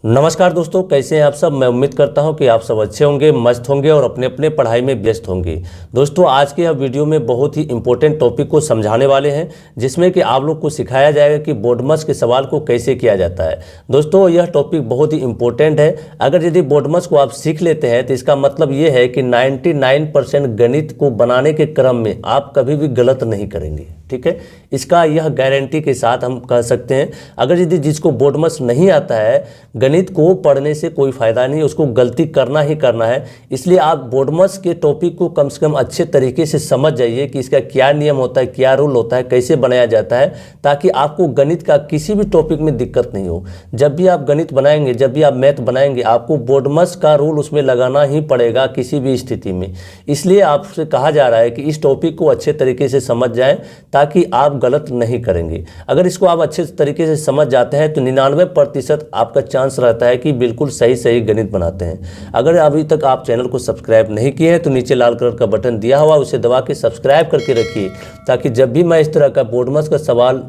नमस्कार दोस्तों, कैसे हैं आप सब। मैं उम्मीद करता हूं कि आप सब अच्छे होंगे, मस्त होंगे और अपने अपने पढ़ाई में व्यस्त होंगे। दोस्तों, आज के यह वीडियो में बहुत ही इंपॉर्टेंट टॉपिक को समझाने वाले हैं, जिसमें कि आप लोग को सिखाया जाएगा कि बोर्डमस के सवाल को कैसे किया जाता है। दोस्तों, यह टॉपिक बहुत ही इंपॉर्टेंट है। अगर यदि बोर्डमस को आप सीख लेते हैं तो इसका मतलब ये है कि 99% गणित को बनाने के क्रम में आप कभी भी गलत नहीं करेंगे। ठीक है, इसका यह गारंटी के साथ हम कह सकते हैं। अगर यदि जिसको बोर्डमस नहीं आता है, गणित को पढ़ने से कोई फ़ायदा नहीं, उसको गलती करना ही करना है। इसलिए आप बोर्डमस के टॉपिक को कम से कम अच्छे तरीके से समझ जाइए कि इसका क्या नियम होता है, क्या रूल होता है, कैसे बनाया जाता है, ताकि आपको गणित का किसी भी टॉपिक में दिक्कत नहीं हो। जब भी आप गणित बनाएंगे, जब भी आप मैथ बनाएंगे, आपको बोर्डमस का रूल उसमें लगाना ही पड़ेगा किसी भी स्थिति में। इसलिए आपसे कहा जा रहा है कि इस टॉपिक को अच्छे तरीके से समझ जाएं, ताकि आप गलत नहीं करेंगे। अगर इसको आप अच्छे तरीके से समझ जाते हैं तो 99% आपका चांस रहता है कि बिल्कुल सही गणित बनाते हैं। अगर अभी तक आप चैनल को सब्सक्राइब नहीं किए हैं तो नीचे लाल कलर का बटन दिया हुआ, उसे दबा के सब्सक्राइब करके रखिए, ताकि जब भी मैं इस तरह का बोर्डमस का सवाल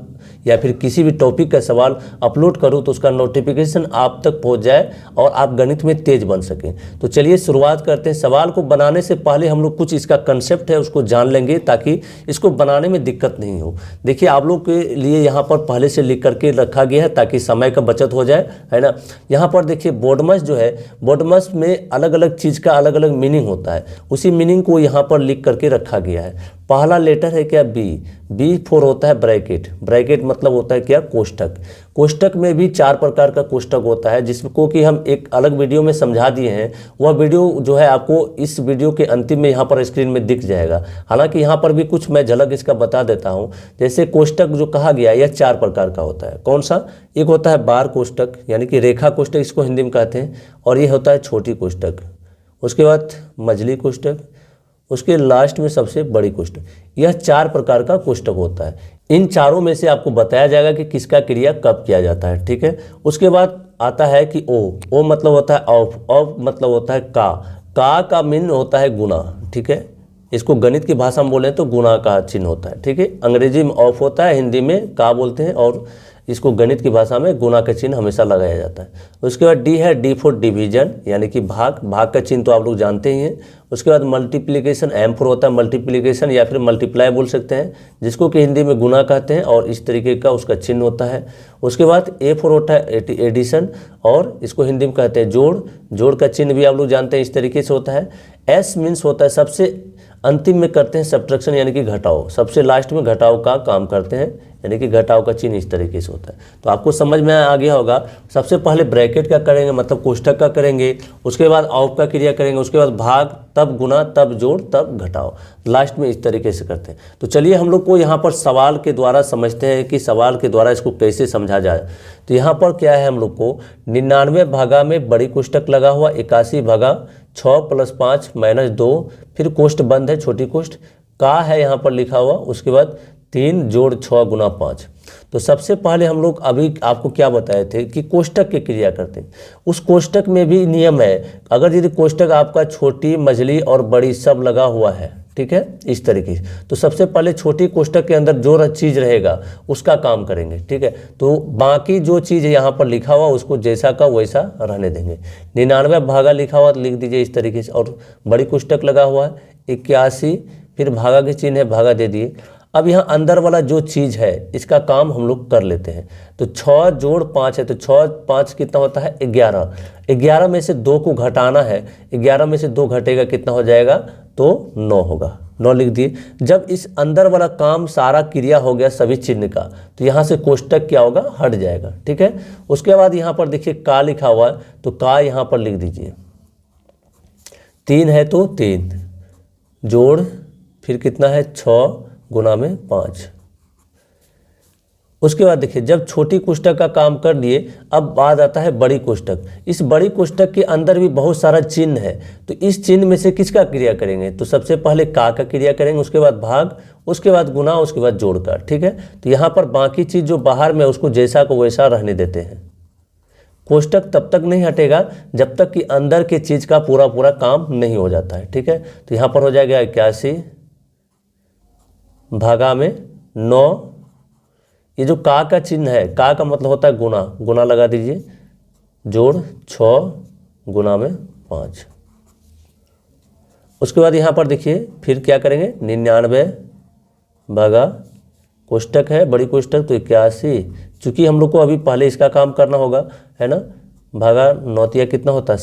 या फिर किसी भी टॉपिक का सवाल अपलोड करूं तो उसका नोटिफिकेशन आप तक पहुंच जाए और आप गणित में तेज बन सकें। तो चलिए शुरुआत करते हैं। सवाल को बनाने से पहले हम लोग कुछ इसका कंसेप्ट है उसको जान लेंगे, ताकि इसको बनाने में दिक्कत नहीं हो। देखिए, आप लोग के लिए यहाँ पर पहले से लिख करके रखा गया है ताकि समय का बचत हो जाए, है ना। यहाँ पर देखिए, बोर्डमस जो है, बोर्डमस में अलग अलग चीज़ का अलग अलग मीनिंग होता है। उसी मीनिंग को यहाँ पर लिख करके रखा गया है। पहला लेटर है क्या, बी फॉर होता है ब्रैकेट। ब्रैकेट मतलब होता है क्या, कोष्ठक। कोष्ठक में भी 4 प्रकार का कोष्ठक होता है, जिसको कि हम एक अलग वीडियो में समझा दिए हैं। वह वीडियो जो है आपको इस वीडियो के अंतिम में यहाँ पर स्क्रीन में दिख जाएगा। हालांकि यहाँ पर भी कुछ मैं झलक इसका बता देता हूँ। जैसे कोष्ठक जो कहा गया, यह 4 प्रकार का होता है। कौन सा? एक होता है बार कोष्ठक, यानी कि रेखा कोष्ठक इसको हिंदी में कहते हैं, और ये होता है छोटी कोष्ठक। उसके बाद मझली कोष्ठक, उसके लास्ट में सबसे बड़ी कोष्ठक। यह 4 प्रकार का कोष्ठक होता है। इन चारों में से आपको बताया जाएगा कि किसका क्रिया कब किया जाता है। ठीक है, उसके बाद आता है कि ओ मतलब होता है ऑफ मतलब होता है का मीन होता है गुना। ठीक है, इसको गणित की भाषा में बोले तो गुना का चिन्ह होता है। ठीक है, अंग्रेजी में ऑफ होता है, हिंदी में का बोलते हैं, और इसको गणित की भाषा में गुना का चिन्ह हमेशा लगाया जाता है। उसके बाद डी है, डी फॉर डिवीजन, यानी कि भाग का चिन्ह तो आप लोग जानते ही हैं। उसके बाद मल्टीप्लिकेशन, एम फॉर होता है मल्टीप्लिकेशन या फिर मल्टीप्लाई बोल सकते हैं, जिसको कि हिंदी में गुना कहते हैं, और इस तरीके का उसका चिन्ह होता है। उसके बाद ए फॉर होता है एडिशन, और इसको हिंदी में कहते हैं जोड़ का चिन्ह भी आप लोग जानते हैं, इस तरीके से होता है। एस मीन्स होता है सबसे अंतिम में करते हैं सब्ट्रैक्शन, यानी कि घटाओ, सबसे लास्ट में घटाओ का काम करते हैं, यानी कि घटाव का चिन्ह इस तरीके से होता है। तो आपको समझ में आ गया होगा। सबसे पहले ब्रैकेट का करेंगे, मतलब कोष्ठक का करेंगे। उसके बाद ऑफ का क्रिया करेंगे। उसके बाद भाग, तब गुना, तब जोड़, तब घटाओ, लास्ट में इस तरीके से करते हैं। तो चलिए हम लोग को यहाँ पर सवाल के द्वारा समझते हैं कि सवाल के द्वारा इसको कैसे समझा जाए। तो यहाँ पर क्या है, हम लोग को 99 भागा में बड़ी कोष्ठक लगा हुआ, 81 भागा 6 + 5 - 2, फिर कोष्ठ बंद है, छोटी कोष्ठ का है यहाँ पर लिखा हुआ। उसके बाद 3 + 6 × 5। तो सबसे पहले हम लोग अभी आपको क्या बताए थे कि कोष्ठक की क्रिया करते हैं। उस कोष्ठक में भी नियम है। अगर यदि कोष्ठक आपका छोटी, मझली और बड़ी सब लगा हुआ है, ठीक है, इस तरीके से, तो सबसे पहले छोटी कोष्ठक के अंदर जो चीज़ रहेगा उसका काम करेंगे। ठीक है, तो बाकी जो चीज़ यहाँ पर लिखा हुआ उसको जैसा का वैसा रहने देंगे। 99 भागा लिखा हुआ तो लिख दीजिए इस तरीके से, और बड़ी कोष्ठक लगा हुआ है 81, फिर भागा के चिन्ह है, भागा दे दिए। अब यहाँ अंदर वाला जो चीज़ है इसका काम हम लोग कर लेते हैं। तो 6 + 5 है, तो 6 + 5 कितना होता है, 11। 11 में से 2 को घटाना है, 11 में से 2 घटेगा कितना हो जाएगा, तो 9 होगा। 9 लिख दिए। जब इस अंदर वाला काम सारा क्रिया हो गया सभी चिन्ह का, तो यहाँ से कोष्ठक क्या होगा, हट जाएगा। ठीक है, उसके बाद यहाँ पर देखिए का लिखा हुआ है, तो का यहाँ पर लिख दीजिए। 3 है तो 3 जोड़, फिर कितना है 6 × 5। उसके बाद देखिए, जब छोटी कोष्ठक का काम कर लिए, अब बाद आता है बड़ी कोष्ठक। इस बड़ी कोष्ठक के अंदर भी बहुत सारा चिन्ह है, तो इस चिन्ह में से किसका क्रिया करेंगे, तो सबसे पहले का क्रिया करेंगे, उसके बाद भाग, उसके बाद गुना, उसके बाद जोड़ का। ठीक है, तो यहाँ पर बाकी चीज़ जो बाहर में उसको जैसा को वैसा रहने देते हैं। कोष्ठक तब तक नहीं हटेगा जब तक कि अंदर के चीज़ का पूरा काम नहीं हो जाता है। ठीक है, तो यहाँ पर हो जाएगा 81 भागा में 9। ये जो का चिन्ह है, का मतलब होता है गुना, गुना लगा दीजिए। जोड़ 6 गुना में 5। उसके बाद यहाँ पर देखिए फिर क्या करेंगे, 99 भागा कोष्टक है बड़ी कोष्टक तो 81, चूँकि हम लोग को अभी पहले इसका काम करना होगा है ना, भागा 9 तिया कितना होता है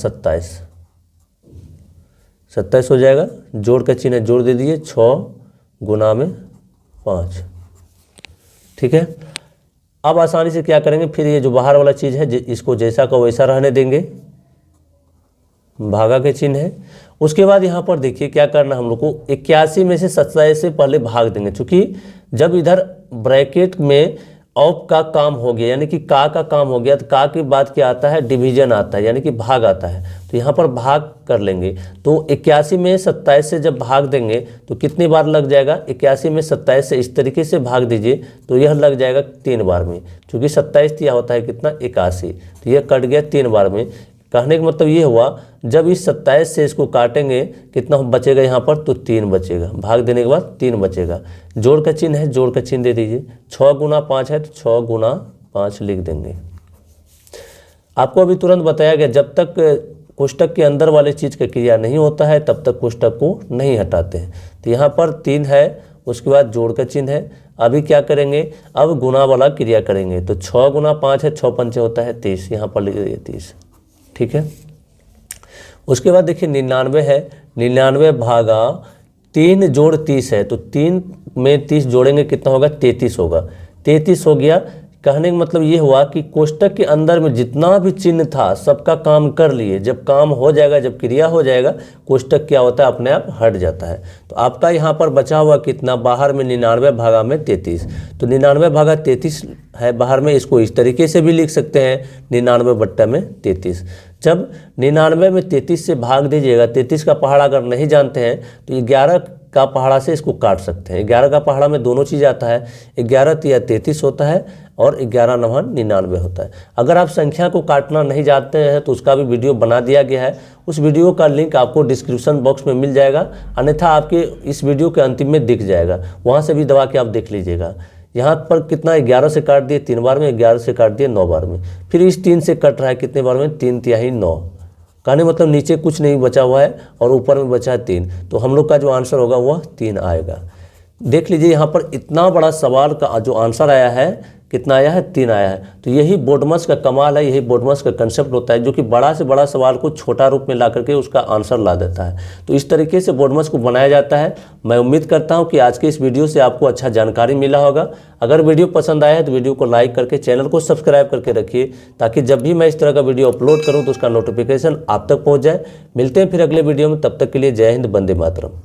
27 हो जाएगा। जोड़ का चिन्ह जोड़ दे दीजिए 6 गुना में 5। ठीक है, अब आसानी से क्या करेंगे, फिर ये जो बाहर वाला चीज़ है इसको जैसा का वैसा रहने देंगे, भागा के चिन्ह है। उसके बाद यहाँ पर देखिए क्या करना हम लोग को, 81 में से 27 से पहले भाग देंगे, क्योंकि जब इधर ब्रैकेट में औप का काम हो गया यानी कि का काम हो गया तो का के बाद क्या आता है, डिवीजन आता है यानी कि भाग आता है। तो यहाँ पर भाग कर लेंगे, तो 81 में 27 से जब भाग देंगे तो कितनी बार लग जाएगा, 81 में 27 से इस तरीके से भाग दीजिए तो यह लग जाएगा 3 बार में, क्योंकि 27 दिया होता है कितना 81, तो यह कट गया 3 बार में। कहने का मतलब ये हुआ जब इस 27 से इसको काटेंगे कितना बचेगा यहाँ पर, तो 3 बचेगा, भाग देने के बाद 3 बचेगा। जोड़ का चिन्ह है, जोड़ का चिन्ह दे दीजिए, 6 गुना 5 है तो 6 गुना 5 लिख देंगे। आपको अभी तुरंत बताया गया जब तक कोष्टक के अंदर वाले चीज़ का क्रिया नहीं होता है तब तक कोष्टक को नहीं हटाते हैं। तो यहाँ पर 3 है, उसके बाद जोड़ का चिन्ह है। अभी क्या करेंगे, अब गुना वाला क्रिया करेंगे, तो 6 गुना 5 है, 6 पंचे होता है 30, यहाँ पर लिख दीजिए 30। ठीक है, उसके बाद देखिए 99 है, 99 भागा 3 जोड़ 30 है, तो 3 में 30 जोड़ेंगे कितना होगा, 33 होगा, 33 हो गया। कहने का मतलब ये हुआ कि कोष्टक के अंदर में जितना भी चिन्ह था सबका काम कर लिए, जब काम हो जाएगा, जब क्रिया हो जाएगा, कोष्टक क्या होता है अपने आप हट जाता है। तो आपका यहाँ पर बचा हुआ कितना, बाहर में 99 भागा में 33, तो 99 भागा 33 है बाहर में, इसको इस तरीके से भी लिख सकते हैं 99 बट्टा में 33। जब 99 में 33 से भाग दीजिएगा, 33 का पहाड़ा अगर नहीं जानते हैं तो 11 का पहाड़ा से इसको काट सकते हैं। 11 का पहाड़ा में दोनों चीज़ आता है, 11 तिया 33 होता है और 11 नवा 99 होता है। अगर आप संख्या को काटना नहीं जानते हैं तो उसका भी वीडियो बना दिया गया है, उस वीडियो का लिंक आपको डिस्क्रिप्शन बॉक्स में मिल जाएगा, अन्यथा आपके इस वीडियो के अंतिम में दिख जाएगा, वहाँ से भी दबा के आप देख लीजिएगा। यहाँ पर कितना 11 से काट दिए 3 बार में, 11 से काट दिए 9 बार में, फिर इस 3 से कट रहा है कितने बार में, 3 तिहाई 9। कहने मतलब नीचे कुछ नहीं बचा हुआ है और ऊपर में बचा है 3, तो हम लोग का जो आंसर होगा वह 3 आएगा। देख लीजिए यहाँ पर इतना बड़ा सवाल का जो आंसर आया है कितना आया है, 3 आया है। तो यही बोर्डमस का कमाल है, यही बोर्डमस का कंसेप्ट होता है, जो कि बड़ा से बड़ा सवाल को छोटा रूप में ला करके उसका आंसर ला देता है। तो इस तरीके से बोर्डमस को बनाया जाता है। मैं उम्मीद करता हूं कि आज के इस वीडियो से आपको अच्छा जानकारी मिला होगा। अगर वीडियो पसंद आया है तो वीडियो को लाइक करके चैनल को सब्सक्राइब करके रखिए, ताकि जब भी मैं इस तरह का वीडियो अपलोड करूँ तो उसका नोटिफिकेशन आप तक पहुँच जाए। मिलते हैं फिर अगले वीडियो में, तब तक के लिए जय हिंद, वंदे मातरम।